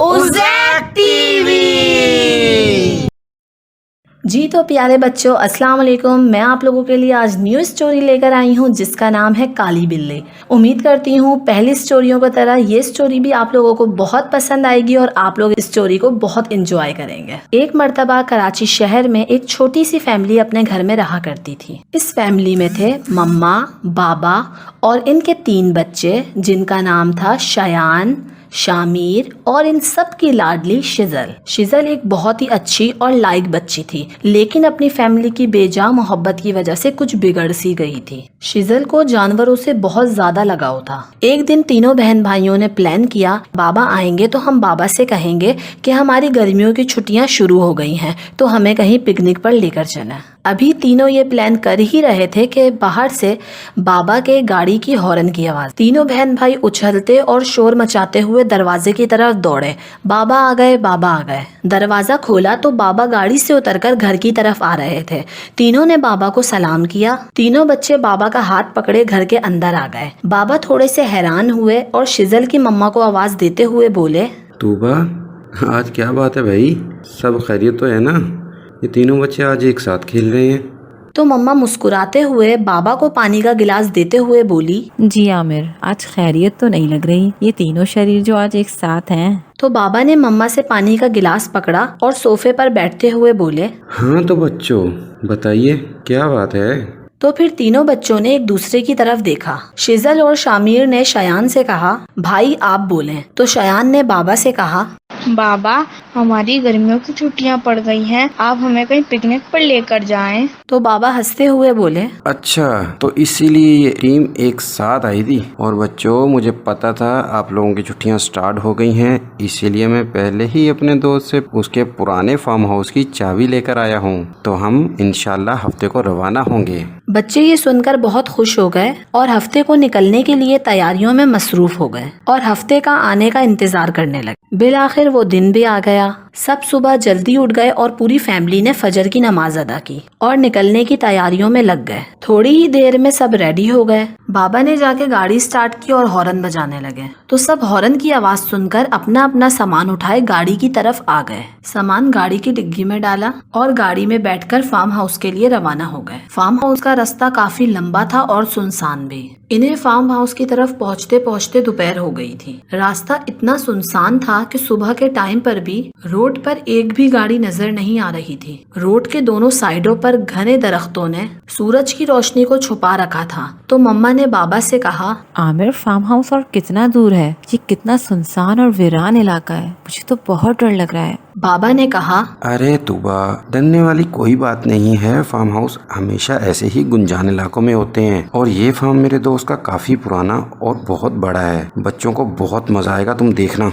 उज़ैक TV. जी तो प्यारे बच्चों, अस्सलाम वालेकुम। मैं आप लोगों के लिए आज न्यू स्टोरी लेकर आई हूँ जिसका नाम है काली बिल्ली। उम्मीद करती हूँ पहली स्टोरियों की तरह ये स्टोरी भी आप लोगों को बहुत पसंद आएगी और आप लोग इस स्टोरी को बहुत एंजॉय करेंगे। एक मर्तबा कराची शहर में एक छोटी सी फैमिली अपने घर में रहा करती थी। इस फैमिली में थे मम्मा, बाबा और इनके 3 बच्चे जिनका नाम था शयान, शामिर और इन सब की लाडली शिजल। शिजल एक बहुत ही अच्छी और लाइक बच्ची थी, लेकिन अपनी फैमिली की बेजा मोहब्बत की वजह से कुछ बिगड़ सी गई थी। शिजल को जानवरों से बहुत ज्यादा लगाव था। एक दिन तीनों बहन भाइयों ने प्लान किया, बाबा आएंगे तो हम बाबा से कहेंगे कि हमारी गर्मियों की छुट्टियां शुरू हो गई हैं, तो हमें कहीं पिकनिक पर लेकर चलें। अभी तीनों ये प्लान कर ही रहे थे कि बाहर से बाबा के गाड़ी की हॉर्न की आवाज। तीनों बहन भाई उछलते और शोर मचाते हुए दरवाजे की तरफ दौड़े। बाबा आ गए, बाबा आ गए। दरवाजा खोला तो बाबा गाड़ी से उतरकर घर की तरफ आ रहे थे। तीनों ने बाबा को सलाम किया। तीनों बच्चे बाबा का हाथ पकड़े घर के अंदर आ गए। बाबा थोड़े से हैरान हुए और शिजल की मम्मा को आवाज देते हुए बोले, तूबा, आज क्या बात है भाई? सब खैरियत तो है ना? ये तीनों बच्चे आज एक साथ खेल रहे हैं। तो मम्मा मुस्कुराते हुए बाबा को पानी का गिलास देते हुए बोली, जी आमिर, आज खैरियत तो नहीं लग रही। ये तीनों शरीर जो आज एक साथ हैं। तो बाबा ने मम्मा से पानी का गिलास पकड़ा और सोफे पर बैठते हुए बोले, हाँ तो बच्चों, बताइए क्या बात है? तो फिर तीनों बच्चों ने एक दूसरे की तरफ देखा। शिजल और शामिर ने शयान से कहा, भाई आप बोलें। तो शयान ने बाबा से कहा, बाबा, हमारी गर्मियों की छुट्टियां पड़ गई हैं, आप हमें कहीं पिकनिक पर लेकर जाएं। तो बाबा हंसते हुए बोले, अच्छा, तो इसीलिए ये टीम एक साथ आई थी। और बच्चों, मुझे पता था आप लोगों की छुट्टियां स्टार्ट हो गई हैं, इसीलिए मैं पहले ही अपने दोस्त से उसके पुराने फार्म हाउस की चाबी लेकर आया हूँ। तो हम इंशाल्लाह हफ्ते को रवाना होंगे। बच्चे ये सुनकर बहुत खुश हो गए और हफ्ते को निकलने के लिए तैयारियों में मसरूफ हो गए और हफ्ते का आने का इंतजार करने लगे। बिलाखिर वो दिन भी आ गया। सब सुबह जल्दी उठ गए और पूरी फैमिली ने फजर की नमाज अदा की और निकलने की तैयारियों में लग गए। थोड़ी ही देर में सब रेडी हो गए। बाबा ने जाके गाड़ी स्टार्ट की और हॉर्न बजाने लगे। तो सब हॉर्न की आवाज सुनकर अपना अपना सामान उठाए गाड़ी की तरफ आ गए। सामान गाड़ी की डिग्गी में डाला और गाड़ी में बैठकर फार्म हाउस के लिए रवाना हो गए। फार्म हाउस का रास्ता काफी लंबा था और सुनसान भी। इन्हें फार्म हाउस की तरफ पहुँचते पहुँचते दोपहर हो गई थी। रास्ता इतना सुनसान था कि सुबह के टाइम पर भी रोड पर एक भी गाड़ी नजर नहीं आ रही थी। रोड के दोनों साइडों पर घने दरख्तों ने सूरज की रोशनी को छुपा रखा था। तो मम्मा ने बाबा से कहा, आमिर, फार्म हाउस और कितना दूर है? ये कितना सुनसान और वीरान इलाका है, मुझे तो बहुत डर लग रहा है। बाबा ने कहा, अरे तूबा, डरने वाली कोई बात नहीं है। फार्म हाउस हमेशा ऐसे ही गुंजान इलाकों में होते हैं और ये फार्म मेरे दोस्त का काफी पुराना और बहुत बड़ा है। बच्चों को बहुत मजा आएगा, तुम देखना।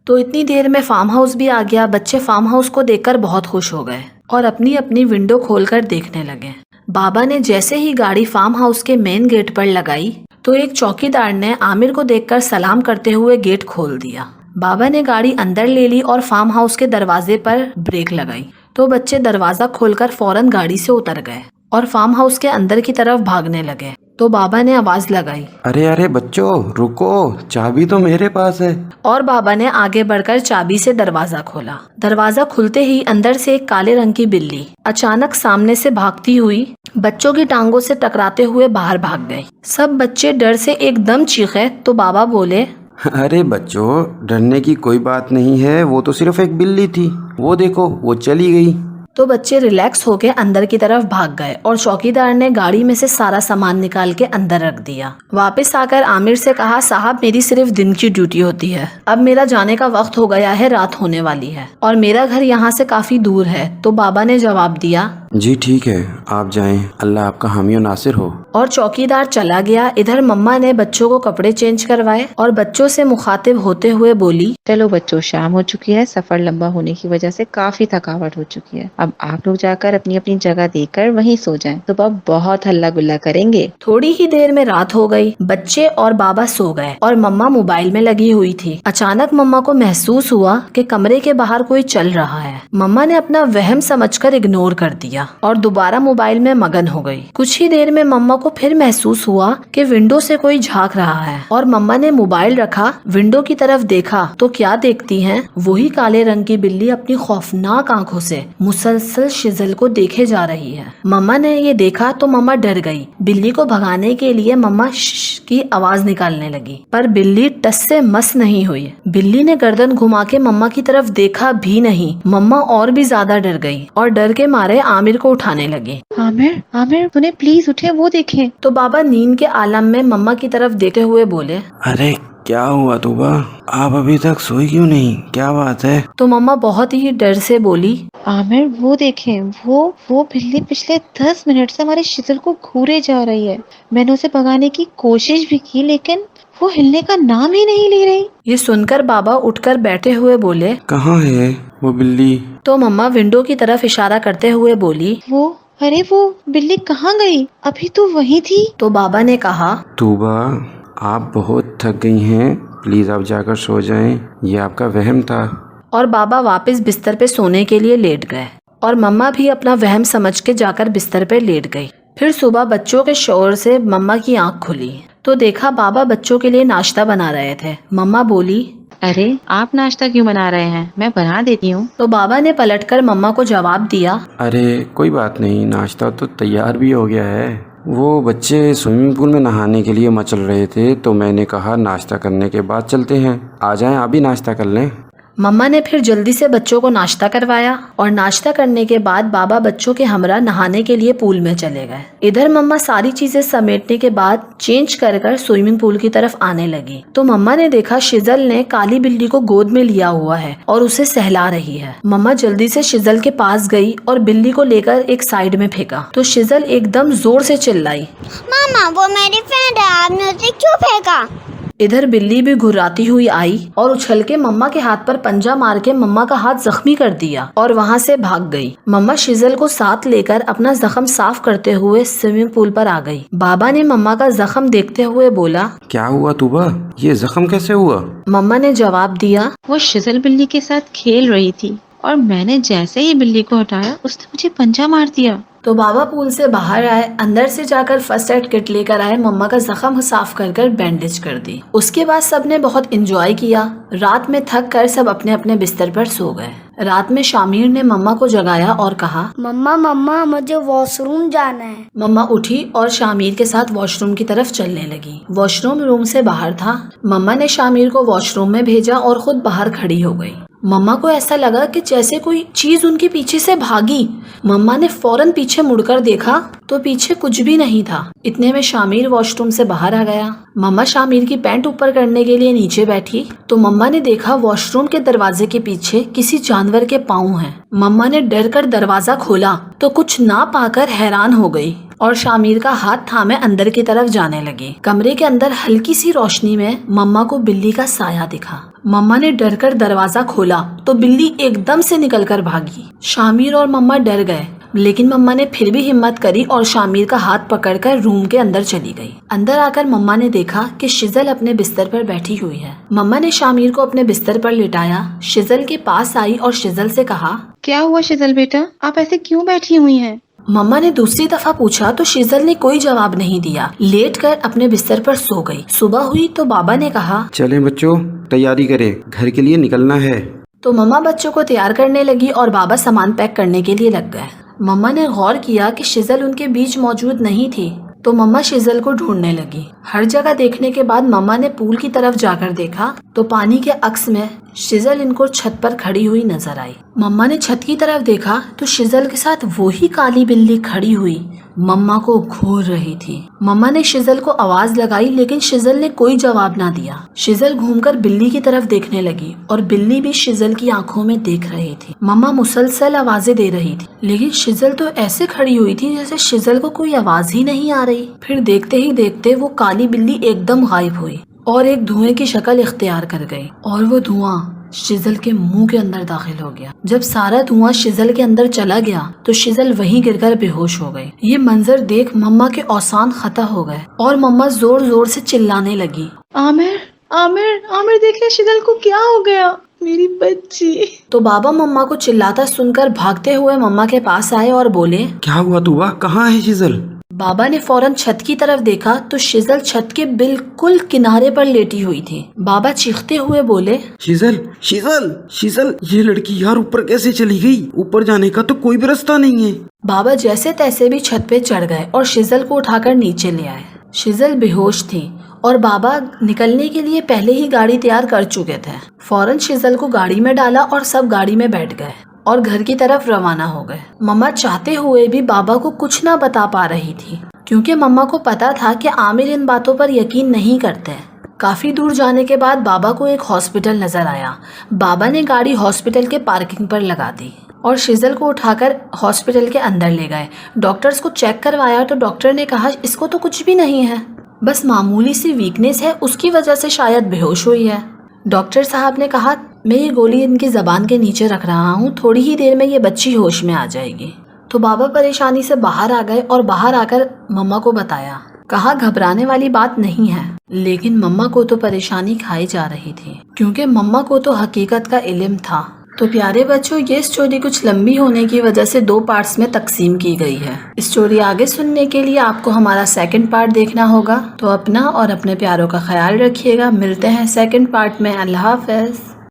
तो इतनी देर में फार्म हाउस भी आ गया। बच्चे फार्म हाउस को देखकर बहुत खुश हो गए और अपनी अपनी विंडो खोलकर देखने लगे। बाबा ने जैसे ही गाड़ी फार्म हाउस के मेन गेट पर लगाई तो एक चौकीदार ने आमिर को देखकर सलाम करते हुए गेट खोल दिया। बाबा ने गाड़ी अंदर ले ली और फार्म हाउस के दरवाजे पर ब्रेक लगाई। तो बच्चे दरवाजा खोलकर फौरन गाड़ी से उतर गए और फार्म हाउस के अंदर की तरफ भागने लगे। तो बाबा ने आवाज लगाई, अरे अरे बच्चों, रुको, चाबी तो मेरे पास है। और बाबा ने आगे बढ़कर चाबी से दरवाजा खोला। दरवाजा खुलते ही अंदर से एक काले रंग की बिल्ली अचानक सामने से भागती हुई बच्चों की टांगों से टकराते हुए बाहर भाग गई। सब बच्चे डर से एकदम चीखे। तो बाबा बोले, अरे बच्चों, डरने की कोई बात नहीं है, वो तो सिर्फ एक बिल्ली थी। वो देखो, वो चली गई। तो बच्चे रिलैक्स होके अंदर की तरफ भाग गए और चौकीदार ने गाड़ी में से सारा सामान निकाल के अंदर रख दिया। वापस आकर आमिर से कहा, साहब मेरी सिर्फ दिन की ड्यूटी होती है, अब मेरा जाने का वक्त हो गया है, रात होने वाली है और मेरा घर यहाँ से काफी दूर है। तो बाबा ने जवाब दिया, जी ठीक है, आप जाएं, अल्लाह आपका हामी और नासिर हो। और चौकीदार चला गया। इधर मम्मा ने बच्चों को कपड़े चेंज करवाए और बच्चों से मुखातिब होते हुए बोली, चलो बच्चों, शाम हो चुकी है, सफर लंबा होने की वजह से काफी थकावट हो चुकी है। अब आप लोग जाकर अपनी अपनी जगह देकर वहीं सो जाएं। सुबह बहुत हल्ला गुल्ला करेंगे। थोड़ी ही देर में रात हो गई। बच्चे और बाबा सो गए और मम्मा मोबाइल में लगी हुई थी। अचानक मम्मा को महसूस हुआ कि कमरे के बाहर कोई चल रहा है। मम्मा ने अपना वहम समझकर इग्नोर कर दिया दिया और दोबारा मोबाइल में मगन हो गई। कुछ ही देर में मम्मा को फिर महसूस हुआ कि विंडो से कोई झांक रहा है और मम्मा ने मोबाइल रखा, विंडो की तरफ देखा तो क्या देखती हैं, वही काले रंग की बिल्ली अपनी खौफनाक आंखों से मुसलसल शिजल को देखे जा रही है। मम्मा ने ये देखा तो मम्मा डर गई। बिल्ली को भगाने के लिए मम्मा श्श की आवाज निकालने लगी, पर बिल्ली टस से मस नहीं हुई। बिल्ली ने गर्दन घुमा के मम्मा की तरफ देखा भी नहीं। मम्मा और भी ज्यादा डर गई और डर के मारे आमिर को उठाने लगी। आमिर, आमिर तूने प्लीज उठे, वो देखें। तो बाबा नींद के आलम में मम्मा की तरफ देखते हुए बोले, अरे क्या हुआ तूबा, आप अभी तक सोई क्यों नहीं, क्या बात है? तो मम्मा बहुत ही डर से बोली, आमिर वो देखें, वो बिल्ली पिछले 10 मिनट से हमारे शिजल को घूरे जा रही है। मैंने उसे भगाने की कोशिश भी की लेकिन वो हिलने का नाम ही नहीं ले रही। ये सुनकर बाबा उठकर बैठे हुए बोले, कहाँ है वो बिल्ली? तो मम्मा विंडो की तरफ इशारा करते हुए बोली, अरे वो बिल्ली कहाँ गई? अभी तो वही थी। तो बाबा ने कहा, तूबा आप बहुत थक गई हैं, प्लीज आप जाकर सो जाएं, ये आपका वहम था। और बाबा वापस बिस्तर पे सोने के लिए लेट गए और मम्मा भी अपना वहम समझ के जाकर बिस्तर पे लेट गई। फिर सुबह बच्चों के शोर से मम्मा की आंख खुली तो देखा बाबा बच्चों के लिए नाश्ता बना रहे थे। मम्मा बोली, अरे आप नाश्ता क्यों बना रहे हैं, मैं बना देती हूँ। तो बाबा ने पलटकर मम्मा को जवाब दिया, अरे कोई बात नहीं, नाश्ता तो तैयार भी हो गया है। वो बच्चे स्विमिंग पूल में नहाने के लिए मचल रहे थे तो मैंने कहा नाश्ता करने के बाद चलते हैं, आ जाएं आप भी नाश्ता कर लें। मम्मा ने फिर जल्दी से बच्चों को नाश्ता करवाया और नाश्ता करने के बाद बाबा बच्चों के हमरा नहाने के लिए पूल में चले गए। इधर मम्मा सारी चीजें समेटने के बाद चेंज कर स्विमिंग पूल की तरफ आने लगी तो मम्मा ने देखा शिजल ने काली बिल्ली को गोद में लिया हुआ है और उसे सहला रही है। मम्मा जल्दी से शिजल के पास गई और बिल्ली को लेकर एक साइड में फेंका तो शिजल एकदम जोर से चिल्लाई, मामा वो मेरी फ्रेंड है, आपने उसे क्यों फेंका? इधर बिल्ली भी घुर्राती हुई आई और उछल के मम्मा के हाथ पर पंजा मार के मम्मा का हाथ जख्मी कर दिया और वहाँ से भाग गई। मम्मा शिजल को साथ लेकर अपना जख्म साफ करते हुए स्विमिंग पूल पर आ गई। बाबा ने मम्मा का जख्म देखते हुए बोला, क्या हुआ तूबा, ये जख्म कैसे हुआ? मम्मा ने जवाब दिया, वो शिजल बिल्ली के साथ खेल रही थी और मैंने जैसे ही बिल्ली को हटाया उसने मुझे पंजा मार दिया। तो बाबा पूल से बाहर आए, अंदर से जाकर फर्स्ट एड किट लेकर आए, मम्मा का जख्म साफ कर बैंडेज कर दी। उसके बाद सबने बहुत एंजॉय किया। रात में थक कर सब अपने अपने बिस्तर पर सो गए। रात में शामिर ने मम्मा को जगाया और कहा, मम्मा मुझे वॉशरूम जाना है। मम्मा उठी और शामिर के साथ वॉशरूम की तरफ चलने लगी। वॉशरूम रूम से बाहर था। मम्मा ने शामिर को वॉशरूम में भेजा और खुद बाहर खड़ी हो गई। मम्मा को ऐसा लगा कि जैसे कोई चीज उनके पीछे से भागी। मम्मा ने फौरन पीछे मुड़कर देखा तो पीछे कुछ भी नहीं था। इतने में शामिर वॉशरूम से बाहर आ गया। मम्मा शामिर की पैंट ऊपर करने के लिए नीचे बैठी तो मम्मा ने देखा वॉशरूम के दरवाजे के पीछे किसी जानवर के पाँव हैं। मम्मा ने डर कर दरवाजा खोला तो कुछ ना पाकर हैरान हो गई और शामिर का हाथ थामे अंदर की तरफ जाने लगी। कमरे के अंदर हल्की सी रोशनी में मम्मा को बिल्ली का साया दिखा। मम्मा ने डर कर दरवाजा खोला तो बिल्ली एकदम से निकलकर भागी। शामिर और मम्मा डर गए लेकिन मम्मा ने फिर भी हिम्मत करी और शामिर का हाथ पकड़कर रूम के अंदर चली गई। अंदर आकर मम्मा ने देखा कि शिजल अपने बिस्तर पर बैठी हुई है। मम्मा ने शामिर को अपने बिस्तर पर लिटाया, शिजल के पास आई और शिजल से कहा, क्या हुआ शिजल बेटा, आप ऐसे क्यों बैठी हुई हैं? मम्मा ने दूसरी दफा पूछा तो शिजल ने कोई जवाब नहीं दिया, लेट कर अपने बिस्तर पर सो गई। सुबह हुई तो बाबा ने कहा, चलें बच्चों, तैयारी करें, घर के लिए निकलना है। तो मम्मा बच्चों को तैयार करने लगी और बाबा सामान पैक करने के लिए लग गए। मम्मा ने गौर किया कि शिजल उनके बीच मौजूद नहीं थी तो मम्मा शिजल को ढूंढने लगी। हर जगह देखने के बाद मम्मा ने पूल की तरफ जाकर देखा तो पानी के अक्स में शिजल इनको छत पर खड़ी हुई नजर आई। मम्मा ने छत की तरफ देखा तो शिजल के साथ वही काली बिल्ली खड़ी हुई मम्मा को घूर रही थी। मम्मा ने शिजल को आवाज लगाई लेकिन शिजल ने कोई जवाब ना दिया। शिजल घूमकर बिल्ली की तरफ देखने लगी और बिल्ली भी शिजल की आंखों में देख रही थी। मम्मा मुसलसल आवाजें दे रही थी लेकिन शिजल तो ऐसे खड़ी हुई थी जैसे शिजल को कोई आवाज ही नहीं आ रही। फिर देखते ही देखते वो काली बिल्ली एकदम गायब हुई और एक धुएं की शक्ल इख्तियार कर गई और वो धुआं शिजल के मुंह के अंदर दाखिल हो गया। जब सारा धुआं शिजल के अंदर चला गया तो शिजल वहीं गिरकर बेहोश हो गई। ये मंजर देख मम्मा के औसान खता हो गए और मम्मा जोर जोर से चिल्लाने लगी, आमिर आमिर आमिर देखिए शिजल को क्या हो गया, मेरी बच्ची। तो बाबा मम्मा को चिल्लाता सुनकर भागते हुए मम्मा के पास आए और बोले, क्या हुआ तुआ, कहाँ है शिजल? बाबा ने फौरन छत की तरफ देखा तो शिजल छत के बिल्कुल किनारे पर लेटी हुई थी। बाबा चीखते हुए बोले, शिजल शिजल शिजल, ये लड़की यार ऊपर कैसे चली गई? ऊपर जाने का तो कोई भी रास्ता नहीं है। बाबा जैसे तैसे भी छत पे चढ़ गए और शिजल को उठाकर नीचे ले आए। शिजल बेहोश थी और बाबा निकलने के लिए पहले ही गाड़ी तैयार कर चुके थे। फौरन शिजल को गाड़ी में डाला और सब गाड़ी में बैठ गए और घर की तरफ रवाना हो गए। मम्मा चाहते हुए भी बाबा को कुछ ना बता पा रही थी, क्योंकि मम्मा को पता था कि आमिर इन बातों पर यकीन नहीं करते। काफी दूर जाने के बाद बाबा को एक हॉस्पिटल नजर आया। बाबा ने गाड़ी हॉस्पिटल के पार्किंग पर लगा दी और शिजल को उठाकर हॉस्पिटल के अंदर ले गए। डॉक्टर्स को चेक करवाया तो डॉक्टर ने कहा, इसको तो कुछ भी नहीं है, बस मामूली सी वीकनेस है, उसकी वजह से शायद बेहोश हुई है। डॉक्टर साहब ने कहा, मैं ये गोली इनकी ज़बान के नीचे रख रहा हूँ, थोड़ी ही देर में ये बच्ची होश में आ जाएगी। तो बाबा परेशानी से बाहर आ गए और बाहर आकर मम्मा को बताया। कहा, घबराने वाली बात नहीं है, लेकिन मम्मा को तो परेशानी खाई जा रही थी, क्योंकि मम्मा को तो हकीकत का इल्म था। तो प्यारे बच्चों, ये स्टोरी कुछ लंबी होने की वजह से 2 पार्ट्स में तकसीम की गई है। स्टोरी आगे सुनने के लिए आपको हमारा सेकंड पार्ट देखना होगा। तो अपना और अपने प्यारों का ख्याल रखिएगा। मिलते हैं सेकंड पार्ट में। अल्लाह हाफ़िज़।